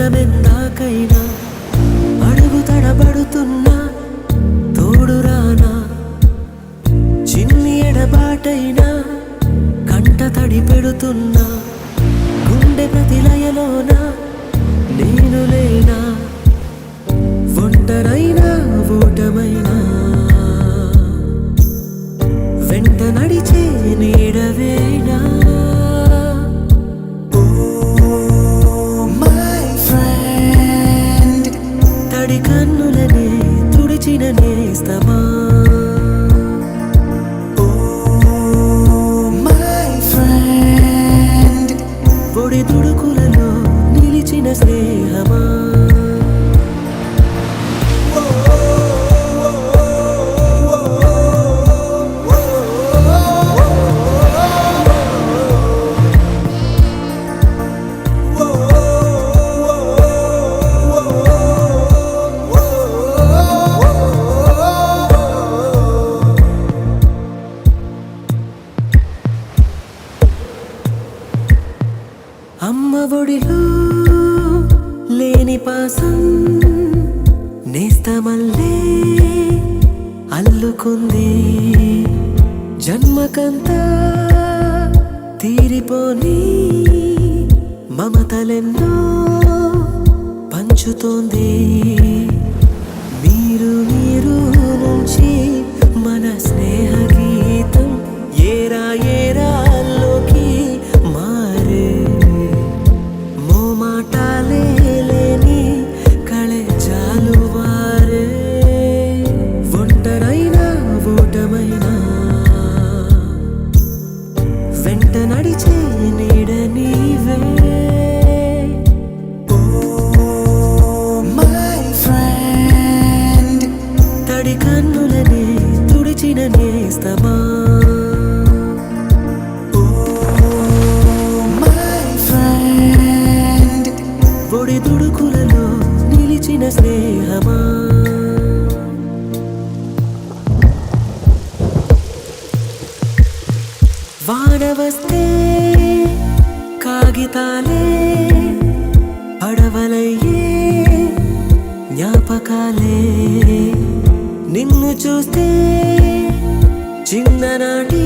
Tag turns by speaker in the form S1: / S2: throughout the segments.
S1: దూరమెందాకైనా అడుగు తడబడుతున్నా తోడురానా చిన్ని ఎడబాటైనా కంట తడి పెడుతున్నా గుండె ప్రతిలయలోన నేను లేనా ఒంటరైనా ఓటమైనా వెంట నడిచే నీడవేనా తడి కన్నులనే తుడిచిన నేస్తమా ఒడి తుడుకులలో నిలిచిన స్నేహమా అమ్మ ఒడిలో లేని పాసం నేస్తమల్లే అల్లుకుంది జన్మకంతా తీరిపోని మమతలెన్నో పంచుతోంది మీరు నుంచి మన స్నేహ గీతం ఏరా ఏరాల్లోకి మారే మోమాటాలే లేని కళే జాలువారే ఒంటరైనా ఓటమైనా వెంట నడిచే నీడ నీవే తడి కన్నులనే తుడిచిన నేస్తమా ఒడి తుడుకులలో నిలిచిన స్నేహమా వాన వస్తే కాగితాలే పడవలయ్యే జ్ఞాపకాలే నిన్ను చూస్తే చిన్ననాటి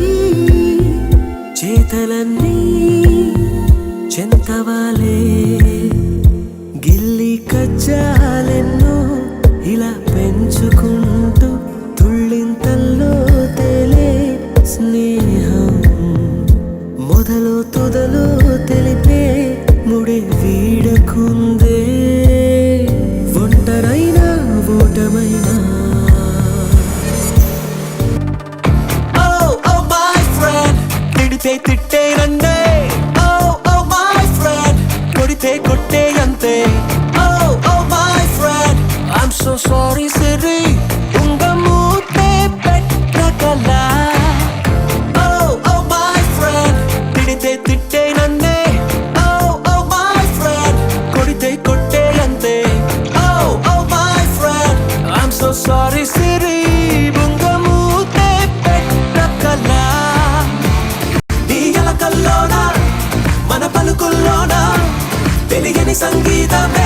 S1: చేతలన్నీ చెంతవాలే గిల్లి కజ్జాలెన్నో ఇలా పెంచుకుంటూ తుళ్ళింతల్లో తేలే స్నేహం మొదలు తుదలు తెలిపే ముడి వీడకుందే ఒంటరైనా ఓటమైనా తిట్టే రండే మై ఫ్రెండ్ కొడితే కొట్టే అంతే my friend I'm so sorry Siri ఉంగ మూతే పెట్టకలా మై ఫ్రెండ్ తిడితే తిట్టే నందే మై ఫ్రెండ్ కొడితే కొట్టే అంతే my friend I'm so sorry Siri ఉంగ మూతే పెట్టకలా మన పలుకుల్లోనా తెలియని సంగీతం